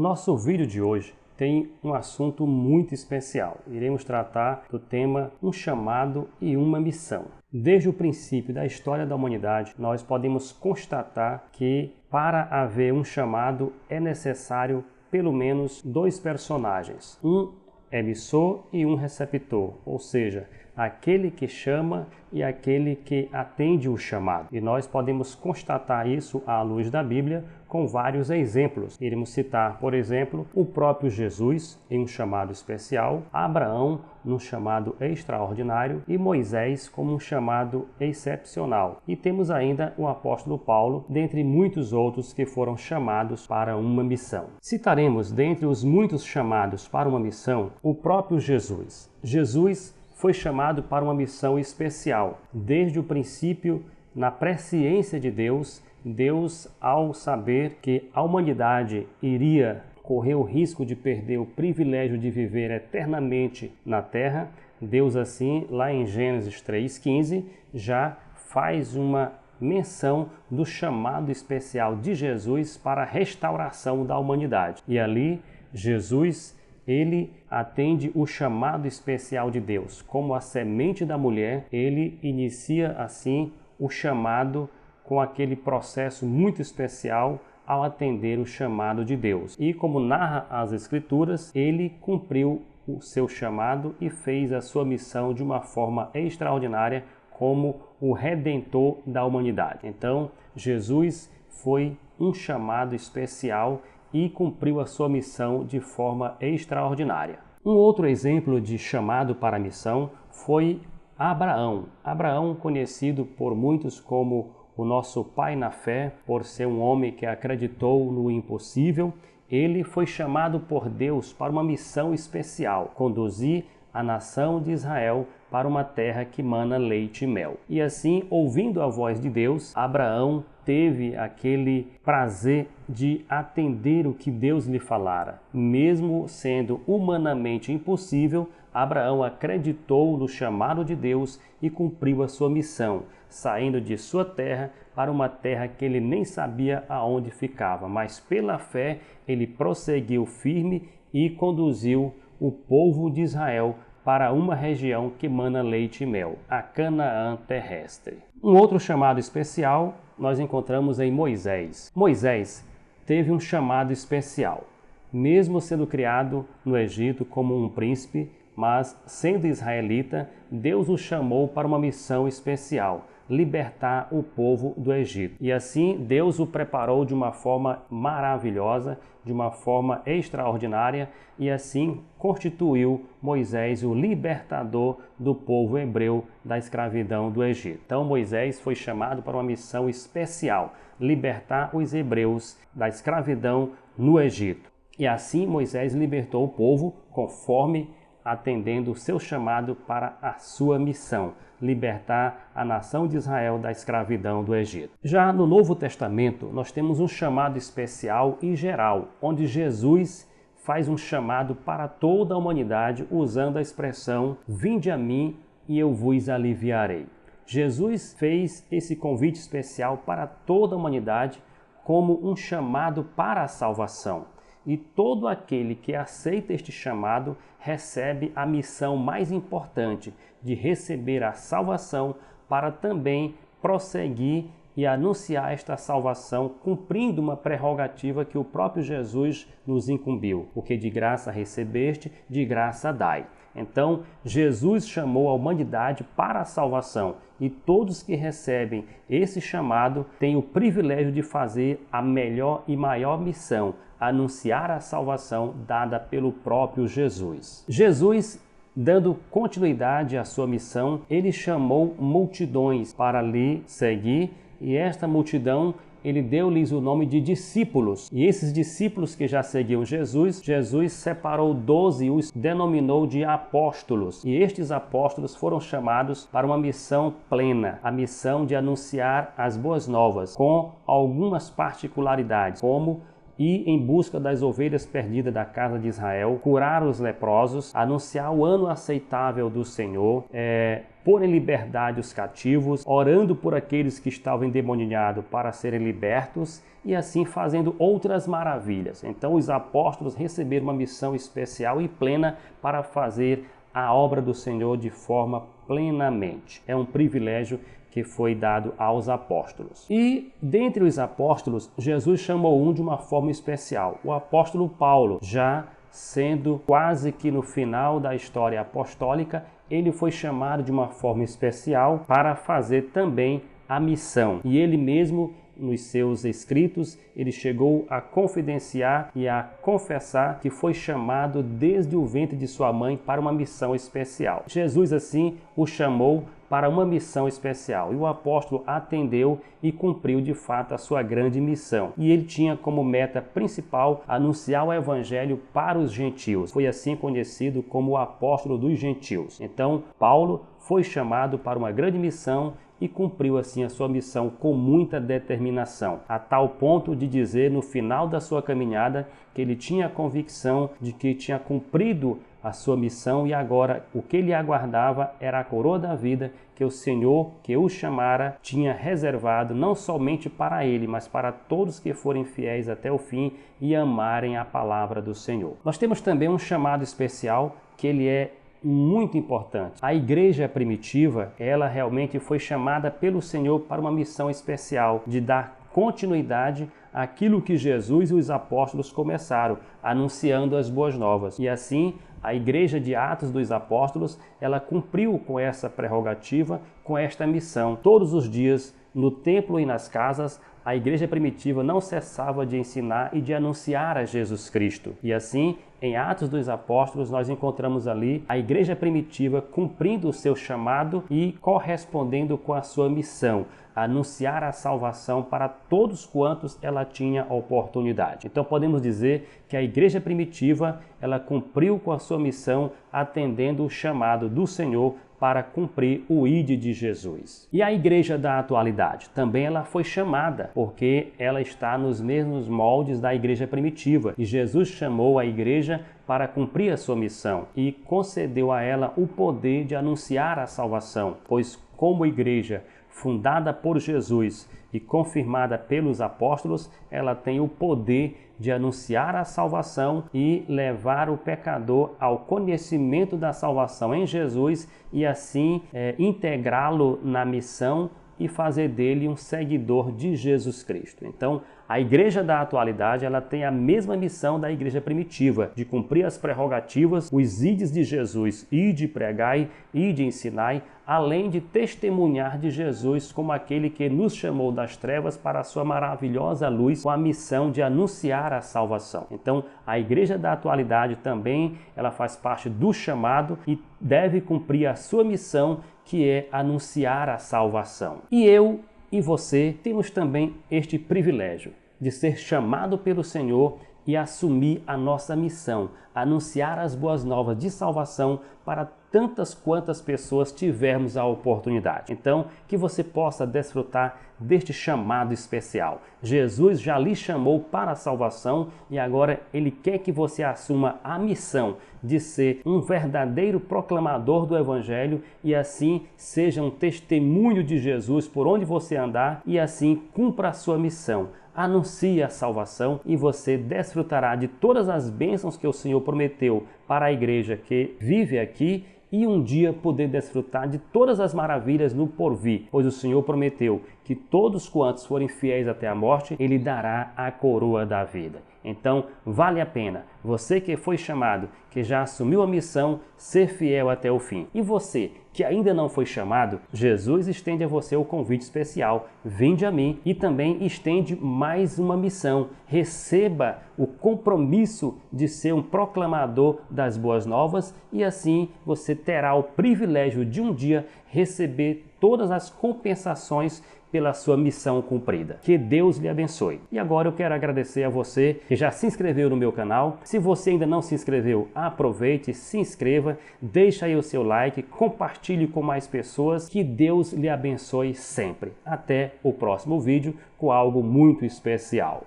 nosso vídeo de hoje tem um assunto muito especial. Iremos tratar do tema um chamado e uma missão. Desde o princípio da história da humanidade, nós podemos constatar que para haver um chamado é necessário pelo menos dois personagens, um emissor e um receptor, ou seja, aquele que chama e aquele que atende o chamado. E nós podemos constatar isso à luz da Bíblia com vários exemplos. Iremos citar, por exemplo, o próprio Jesus em um chamado especial, Abraão num chamado extraordinário e Moisés como um chamado excepcional. E temos ainda o apóstolo Paulo, dentre muitos outros que foram chamados para uma missão. Citaremos, dentre os muitos chamados para uma missão, o próprio Jesus. Jesus foi chamado para uma missão especial. Desde o princípio, na presciência de Deus, ao saber que a humanidade iria correr o risco de perder o privilégio de viver eternamente na Terra, Deus assim, lá em Gênesis 3,15, já faz uma menção do chamado especial de Jesus para a restauração da humanidade. E ali, Jesus ele atende o chamado especial de Deus. Como a semente da mulher, ele inicia assim o chamado com aquele processo muito especial ao atender o chamado de Deus. E como narra as Escrituras, ele cumpriu o seu chamado e fez a sua missão de uma forma extraordinária como o Redentor da humanidade. Então, Jesus foi um chamado especial e cumpriu a sua missão de forma extraordinária. Um outro exemplo de chamado para a missão foi Abraão. Abraão, conhecido por muitos como o nosso pai na fé, por ser um homem que acreditou no impossível, ele foi chamado por Deus para uma missão especial, conduzir a nação de Israel para uma terra que mana leite e mel. E assim, ouvindo a voz de Deus, Abraão teve aquele prazer de atender o que Deus lhe falara. Mesmo sendo humanamente impossível, Abraão acreditou no chamado de Deus e cumpriu a sua missão, saindo de sua terra para uma terra que ele nem sabia aonde ficava, mas pela fé ele prosseguiu firme e conduziu o povo de Israel para uma região que mana leite e mel, a Canaã terrestre. Um outro chamado especial nós encontramos em Moisés. Moisés teve um chamado especial, mesmo sendo criado no Egito como um príncipe, mas sendo israelita, Deus o chamou para uma missão especial, libertar o povo do Egito. E assim Deus o preparou de uma forma maravilhosa, de uma forma extraordinária, e assim constituiu Moisés o libertador do povo hebreu da escravidão do Egito. Então Moisés foi chamado para uma missão especial, libertar os hebreus da escravidão no Egito. E assim Moisés libertou o povo conforme atendendo o seu chamado para a sua missão, libertar a nação de Israel da escravidão do Egito. Já no Novo Testamento, nós temos um chamado especial e geral, onde Jesus faz um chamado para toda a humanidade usando a expressão "Vinde a mim e eu vos aliviarei". Jesus fez esse convite especial para toda a humanidade como um chamado para a salvação. E todo aquele que aceita este chamado recebe a missão mais importante de receber a salvação para também prosseguir e anunciar esta salvação, cumprindo uma prerrogativa que o próprio Jesus nos incumbiu. Porque de graça recebeste, de graça dai. Então, Jesus chamou a humanidade para a salvação e todos que recebem esse chamado têm o privilégio de fazer a melhor e maior missão, anunciar a salvação dada pelo próprio Jesus. Jesus, dando continuidade à sua missão, ele chamou multidões para lhe seguir e esta multidão ele deu-lhes o nome de discípulos. E esses discípulos que já seguiam Jesus, Jesus separou 12 e os denominou de apóstolos. E estes apóstolos foram chamados para uma missão plena, a missão de anunciar as boas novas, com algumas particularidades, como ir em busca das ovelhas perdidas da casa de Israel, curar os leprosos, anunciar o ano aceitável do Senhor, pôr em liberdade os cativos, orando por aqueles que estavam endemoniados para serem libertos e assim fazendo outras maravilhas. Então os apóstolos receberam uma missão especial e plena para fazer a obra do Senhor de forma plenamente. É um privilégio que foi dado aos apóstolos. E dentre os apóstolos, Jesus chamou um de uma forma especial, o apóstolo Paulo. Já sendo quase que no final da história apostólica, ele foi chamado de uma forma especial para fazer também a missão. E ele mesmo, nos seus escritos, ele chegou a confidenciar e a confessar que foi chamado desde o ventre de sua mãe para uma missão especial. Jesus, assim, o chamou para uma missão especial. E o apóstolo atendeu e cumpriu de fato a sua grande missão. E ele tinha como meta principal anunciar o evangelho para os gentios. Foi assim conhecido como o apóstolo dos gentios. Então, Paulo foi chamado para uma grande missão e cumpriu assim a sua missão com muita determinação, a tal ponto de dizer no final da sua caminhada que ele tinha a convicção de que tinha cumprido a sua missão e agora o que lhe aguardava era a coroa da vida que o Senhor, que o chamara, tinha reservado não somente para ele, mas para todos que forem fiéis até o fim e amarem a palavra do Senhor. Nós temos também um chamado especial que ele é muito importante. A igreja primitiva, ela realmente foi chamada pelo Senhor para uma missão especial de dar continuidade àquilo que Jesus e os apóstolos começaram, anunciando as boas novas. E assim, a igreja de Atos dos Apóstolos, ela cumpriu com essa prerrogativa, com esta missão. Todos os dias, no templo e nas casas, a igreja primitiva não cessava de ensinar e de anunciar a Jesus Cristo. E assim, em Atos dos Apóstolos, nós encontramos ali a igreja primitiva cumprindo o seu chamado e correspondendo com a sua missão, anunciar a salvação para todos quantos ela tinha oportunidade. Então podemos dizer que a igreja primitiva, ela cumpriu com a sua missão, atendendo o chamado do Senhor para cumprir o ID de Jesus. E a igreja da atualidade também ela foi chamada, porque ela está nos mesmos moldes da igreja primitiva. E Jesus chamou a igreja para cumprir a sua missão e concedeu a ela o poder de anunciar a salvação, pois como igreja fundada por Jesus e confirmada pelos apóstolos, ela tem o poder de anunciar a salvação e levar o pecador ao conhecimento da salvação em Jesus e assim integrá-lo na missão e fazer dele um seguidor de Jesus Cristo. Então, a igreja da atualidade, ela tem a mesma missão da igreja primitiva, de cumprir as prerrogativas, os ides de Jesus, ide pregai, ide ensinai, além de testemunhar de Jesus como aquele que nos chamou das trevas para a sua maravilhosa luz, com a missão de anunciar a salvação. Então, a igreja da atualidade também, ela faz parte do chamado e deve cumprir a sua missão, que é anunciar a salvação. E eu e você temos também este privilégio de ser chamado pelo Senhor e assumir a nossa missão, anunciar as boas novas de salvação para tantas quantas pessoas tivermos a oportunidade. Então, que você possa desfrutar deste chamado especial. Jesus já lhe chamou para a salvação e agora Ele quer que você assuma a missão de ser um verdadeiro proclamador do Evangelho e assim seja um testemunho de Jesus por onde você andar e assim cumpra a sua missão. Anuncie a salvação e você desfrutará de todas as bênçãos que o Senhor prometeu para a igreja que vive aqui e um dia poder desfrutar de todas as maravilhas no porvir, pois o Senhor prometeu que todos quantos forem fiéis até a morte, Ele dará a coroa da vida. Então, vale a pena, você que foi chamado, que já assumiu a missão, ser fiel até o fim. E você, que ainda não foi chamado, Jesus estende a você o convite especial. Vinde a mim e também estende mais uma missão. Receba o compromisso de ser um proclamador das boas novas e assim você terá o privilégio de um dia receber todas as compensações pela sua missão cumprida. Que Deus lhe abençoe. E agora eu quero agradecer a você que já se inscreveu no meu canal. Se você ainda não se inscreveu, aproveite, se inscreva, deixa aí o seu like, compartilhe com mais pessoas. Que Deus lhe abençoe sempre. Até o próximo vídeo com algo muito especial.